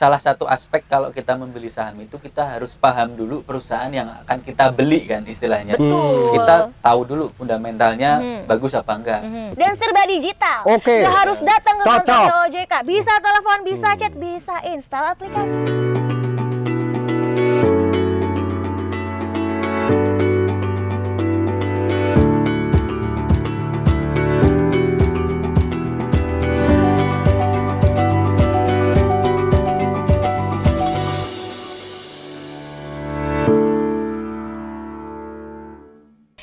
salah satu aspek kalau kita membeli saham itu kita harus paham dulu perusahaan yang akan kita beli kan istilahnya. Betul. Kita tahu dulu fundamentalnya bagus apa enggak. Dan serba digital. Oke. Nggak harus datang ke Cocok. kantor OJK. Bisa telepon, bisa chat, bisa install aplikasi.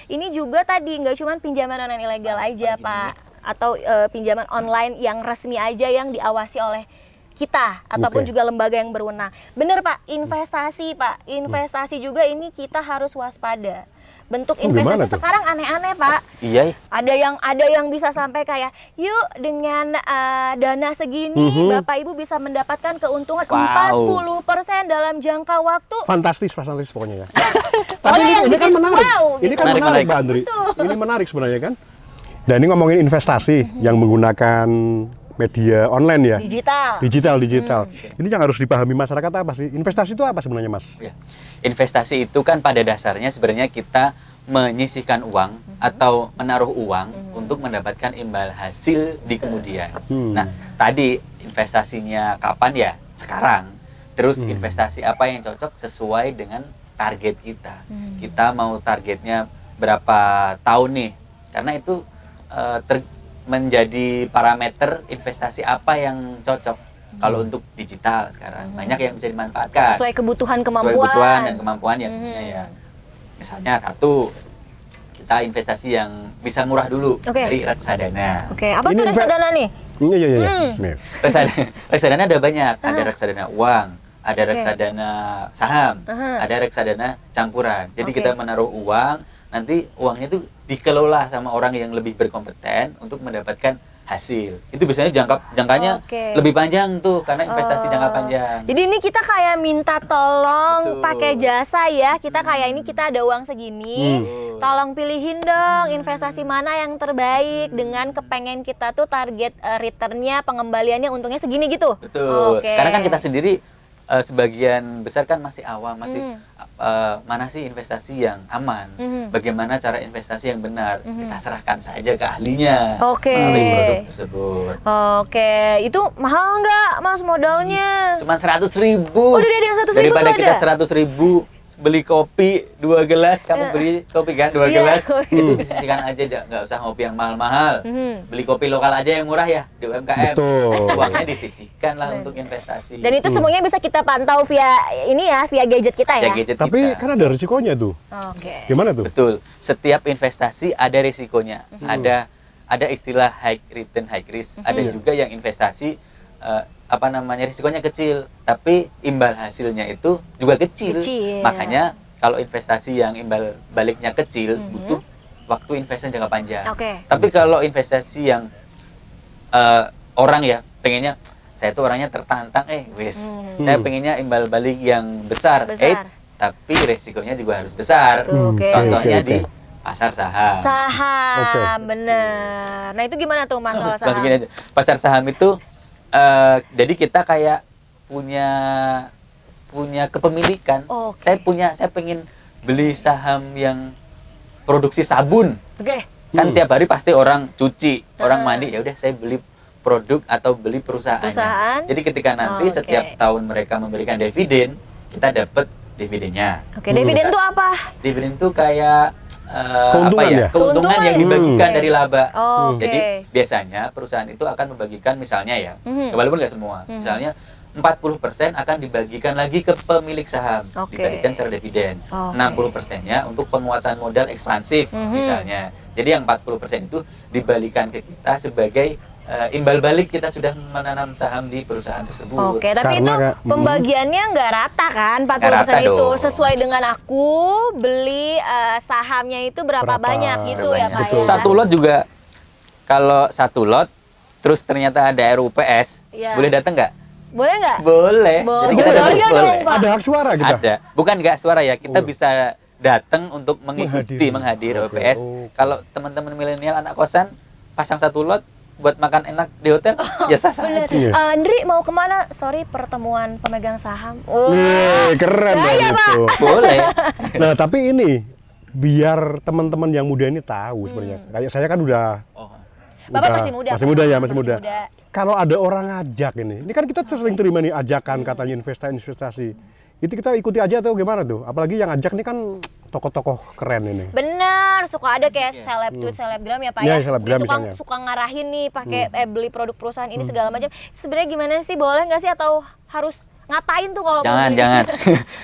Ini juga tadi nggak cuma pinjaman non ilegal aja Pak, atau pinjaman online yang resmi aja yang diawasi oleh kita ataupun juga lembaga yang berwenang. Bener Pak, investasi juga ini kita harus waspada. Bentuk investasi sekarang aneh-aneh Pak. Iya. Ada yang bisa sampai kayak, yuk dengan dana segini Bapak Ibu bisa mendapatkan keuntungan 40% dalam jangka waktu. Fantastis pokoknya ya. Tapi ini kan menarik. Ini kan menarik Mbak Andri. Ini menarik sebenarnya kan. Dan ini ngomongin investasi yang menggunakan media online ya. Digital. Ini yang harus dipahami masyarakat apa sih? Investasi itu apa sebenarnya Mas? Ya. Investasi itu kan pada dasarnya sebenarnya kita menyisihkan uang atau menaruh uang untuk mendapatkan imbal hasil di kemudian. Nah, tadi investasinya kapan ya? Sekarang. Terus investasi apa yang cocok sesuai dengan target kita. Kita mau targetnya berapa tahun nih? Karena itu menjadi parameter investasi apa yang cocok. Kalau untuk digital sekarang banyak yang bisa dimanfaatkan sesuai kebutuhan kemampuan. Sesuai kebutuhan dan kemampuan yang punya ya. Misalnya satu, kita investasi yang bisa murah dulu dari reksadana. Apa tuh reksadana nih? Iya. Reksadana ada banyak. Ada reksadana uang, ada reksadana saham, ada reksadana campuran. Jadi kita menaruh uang, nanti uangnya itu dikelola sama orang yang lebih berkompeten untuk mendapatkan hasil. Itu biasanya jangkanya lebih panjang tuh karena investasi jangka panjang. Jadi ini kita kayak minta tolong pakai jasa ya. Kita kayak ini kita ada uang segini. Tolong pilihin dong investasi mana yang terbaik dengan kepengen kita tuh target returnnya, pengembaliannya, untungnya segini gitu. Betul. Karena kan kita sendiri sebagian besar kan masih awam, masih mana sih investasi yang aman, bagaimana cara investasi yang benar, kita serahkan saja ke ahlinya melalui produk tersebut. Itu mahal nggak Mas modalnya? Cuman 100.000. Udah dari 100.000 daripada tuh kita ada? 100.000 beli kopi 2 gelas, kamu beli kopi kan 2 gelas, itu disisihkan aja, nggak usah ngopi yang mahal-mahal. Beli kopi lokal aja yang murah ya di UMKM. Uangnya disisihkan lah untuk investasi. Dan itu semuanya bisa kita pantau via ini ya, via gadget kita ya. Tapi kan ada risikonya tuh. Gimana tuh? Betul. Setiap investasi ada risikonya. Ada istilah high return, high risk. Ada juga yang investasi risikonya kecil, tapi imbal hasilnya itu juga kecil. Makanya kalau investasi yang imbal baliknya kecil butuh waktu investasi jangka panjang. Tapi kalau investasi yang orang ya pengennya, saya tuh orangnya tertantang, saya pengennya imbal balik yang besar. Tapi resikonya juga harus besar. Contohnya di pasar saham. Bener. Nah itu gimana tuh Mas kalau saham? Masukin aja. Pasar saham itu jadi kita kayak punya kepemilikan. Saya pengen beli saham yang produksi sabun. Kan tiap hari pasti orang cuci, orang mandi, ya udah saya beli produk atau beli perusahaan. Jadi ketika nanti setiap tahun mereka memberikan dividen, kita dapat dividennya. Dividen itu apa? Dividen itu kayak keuntungan keuntungan yang dibagikan dari laba. Jadi biasanya perusahaan itu akan membagikan misalnya ya, walaupun nggak semua, misalnya 40% akan dibagikan lagi ke pemilik saham, dibagikan secara dividen. 60%-nya untuk penguatan modal ekspansif misalnya. Jadi yang 40% itu dibalikan ke kita sebagai imbal balik kita sudah menanam saham di perusahaan tersebut. Tapi itu pembagiannya nggak rata kan, 40% itu sesuai dengan aku beli sahamnya itu berapa banyak gitu ya Pak ya. Satu lot juga, kalau satu lot terus ternyata ada RUPS, boleh datang nggak? Boleh nggak? Boleh. Jadi kita boleh. Ada hak suara kita? Ada. Bukan nggak suara ya, kita bisa datang untuk mengikuti, menghadir RUPS. Kalau teman-teman milenial anak kosan pasang satu lot, buat makan enak di hotel, ya sah-sah Bener. aja. Iya. Andri mau kemana? Sorry, pertemuan pemegang saham. Keren Gaya, banget Pak. itu. Boleh. Nah, tapi ini biar teman-teman yang muda ini tahu sebenarnya. Kayak saya kan udah Oh. Bapak masih muda. Masih Pak? muda ya, masih muda. Kalau ada orang ngajak ini kan kita sering terima nih ajakan katanya investasi. Itu kita ikuti aja atau gimana tuh? Apalagi yang ajak nih kan tokoh-tokoh keren ini. Bener, suka ada kayak seleb tweet, selebgram ya Pak Iya, ya. selebgram Dia suka, misalnya. suka ngarahin nih pakai beli produk perusahaan ini segala macam. Sebenarnya gimana sih? Boleh nggak sih atau harus ngapain tuh kalau mau Jangan, beli? jangan.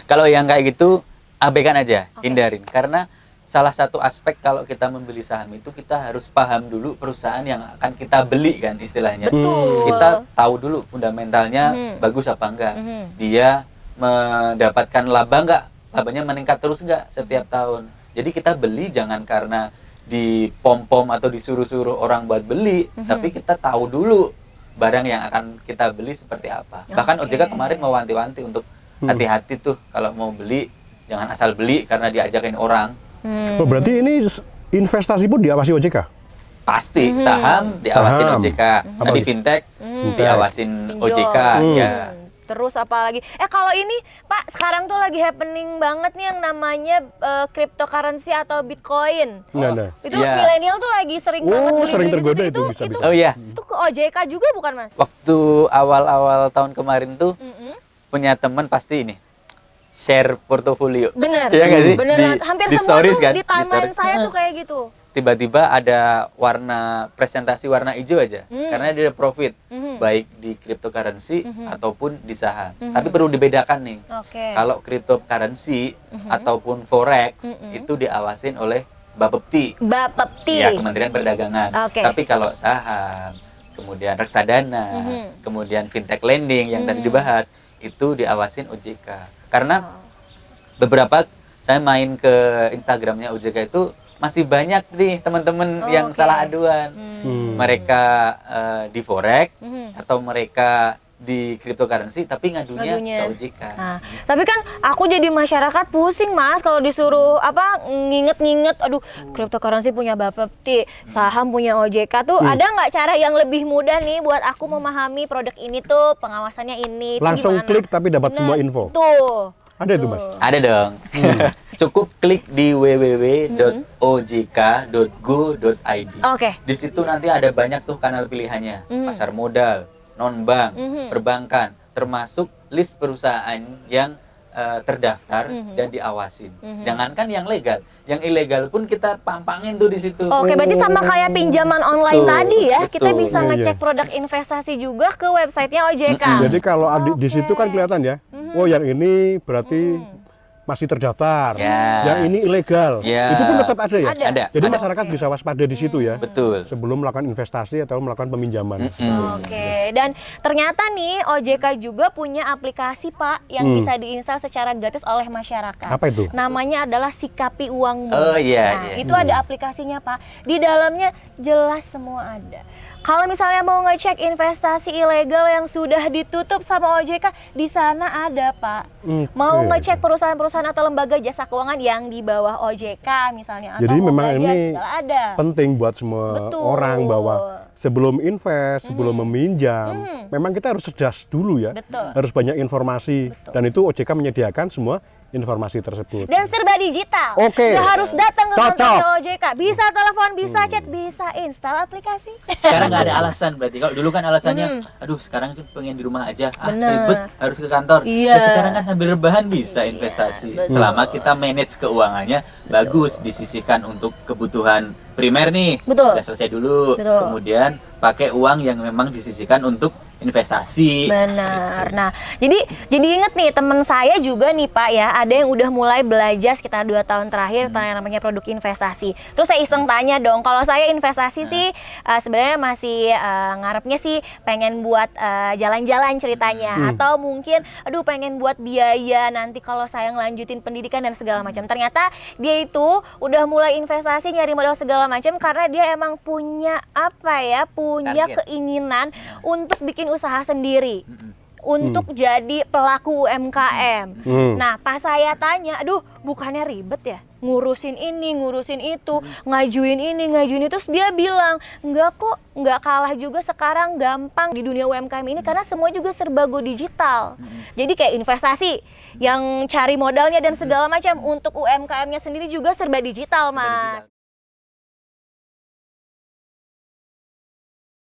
Kalau yang kayak gitu, abaikan aja, Oke. hindarin. Karena salah satu aspek kalau kita membeli saham itu kita harus paham dulu perusahaan yang akan kita beli kan istilahnya. Betul. Kita tahu dulu fundamentalnya bagus apa enggak. Dia mendapatkan laba enggak, labanya meningkat terus enggak setiap tahun. Jadi kita beli jangan karena dipom-pom atau disuruh-suruh orang buat beli, tapi kita tahu dulu barang yang akan kita beli seperti apa. Bahkan Oke. OJK kemarin mewanti-wanti untuk hati-hati tuh kalau mau beli, jangan asal beli karena diajakin orang. Oh, berarti ini investasi pun diawasi OJK? Pasti saham diawasin Saham. OJK, Apa tadi lagi? fintech diawasin Pinjol. OJK, ya. Terus apa lagi? Kalau ini Pak, sekarang tuh lagi happening banget nih yang namanya cryptocurrency atau Bitcoin. Nah. Itu Iya. milenial tuh lagi sering banget beli Sering di situ. tergoda itu bisa. Oh iya, Itu ke OJK juga bukan Mas? waktu awal-awal tahun kemarin tuh punya teman pasti ini share portofolio. Bener. Iya nggak sih? Bener Di- banget. Hampir di semua stories tuh kan? di Di timeline stories. saya tuh kayak gitu. Tiba-tiba ada warna presentasi warna hijau aja, karena dia profit baik di cryptocurrency ataupun di saham. Tapi perlu dibedakan nih. Oke. Kalau cryptocurrency ataupun forex itu diawasin oleh Bapepti, Bapepti. ya Kementerian Perdagangan. Oke. Tapi kalau saham, kemudian reksadana, kemudian fintech lending yang tadi dibahas itu diawasin OJK. Karena beberapa saya main ke Instagramnya OJK itu masih banyak nih teman-teman yang Oke. salah aduan. Mereka di forex atau mereka di cryptocurrency tapi ngadunya Ngadunya. ke OJK. Nah, tapi kan aku jadi masyarakat pusing Mas kalau disuruh nginget-nginget, aduh cryptocurrency punya Bapepti, saham punya OJK tuh ada nggak cara yang lebih mudah nih buat aku memahami produk ini tuh pengawasannya ini? Itu Langsung gimana? klik tapi dapat Bener. semua info. Tuh. Ada itu, Mas? Ada dong. Cukup klik di www.ojk.go.id. Oke. Di situ nanti ada banyak tuh kanal pilihannya. Pasar modal, non-bank, perbankan, termasuk list perusahaan yang terdaftar dan diawasin. Jangankan yang legal, yang ilegal pun kita pampangin tuh di situ. Oke, berarti sama kayak pinjaman online Betul, tadi ya, kita betul. bisa Iya, ngecek iya. produk investasi juga ke websitenya OJK. Jadi kalau di situ kan kelihatan ya, oh yang ini berarti masih terdaftar, Ya. yang ini ilegal. Ya. Itu pun tetap ada ya. Ada. Ada. Jadi ada. masyarakat bisa waspada di situ ya, Betul. sebelum melakukan investasi atau melakukan peminjaman. Oke, dan ternyata nih OJK juga punya aplikasi Pak yang bisa diinstal secara gratis oleh masyarakat. Apa itu? Namanya adalah Sikapi Uangmu. Oh, iya, Nah, iya. itu ada aplikasinya Pak. Di dalamnya jelas semua ada. Kalau misalnya mau ngecek investasi ilegal yang sudah ditutup sama OJK, di sana ada Pak. Mau Oke. ngecek perusahaan-perusahaan atau lembaga jasa keuangan yang di bawah OJK misalnya, atau Jadi memang Lembaga, ini segala ada. penting buat semua Betul. orang bahwa sebelum invest, sebelum meminjam, memang kita harus cerdas dulu ya. Betul. Harus banyak informasi dan itu OJK menyediakan semua informasi tersebut. Dan serba digital. Oke. Nggak harus datang ke Cocok. kantor OJK. Bisa telepon, bisa chat, bisa install aplikasi. Sekarang nggak ada alasan berarti. Kalau dulu kan alasannya, aduh sekarang tuh pengen di rumah aja, Bener. ribet harus ke kantor. Iya. Nah, sekarang kan sambil rebahan bisa investasi. Selama kita manage keuangannya bagus, disisihkan untuk kebutuhan primer nih. Betul. Udah selesai dulu. Betul. Kemudian pakai uang yang memang disisihkan untuk investasi. Benar. Nah, jadi inget nih teman saya juga nih Pak ya, ada yang udah mulai belajar sekitar 2 tahun terakhir tentang yang namanya produk investasi. Terus saya iseng tanya dong, kalau saya investasi sih sebenarnya masih ngarepnya sih pengen buat jalan-jalan ceritanya, atau mungkin aduh pengen buat biaya nanti kalau saya ngelanjutin pendidikan dan segala macam. Ternyata dia itu udah mulai investasi, nyari modal segala macam karena dia emang punya punya Target. keinginan untuk bikin usaha sendiri, untuk jadi pelaku UMKM. Nah, pas saya tanya, aduh bukannya ribet ya? ngurusin ini, ngurusin itu, ngajuin ini, ngajuin itu. Terus dia bilang, enggak kok, enggak kalah juga sekarang, gampang di dunia UMKM ini karena semua juga serba go digital. Jadi kayak investasi yang cari modalnya dan segala macam untuk UMKM-nya sendiri juga serba digital, Mas.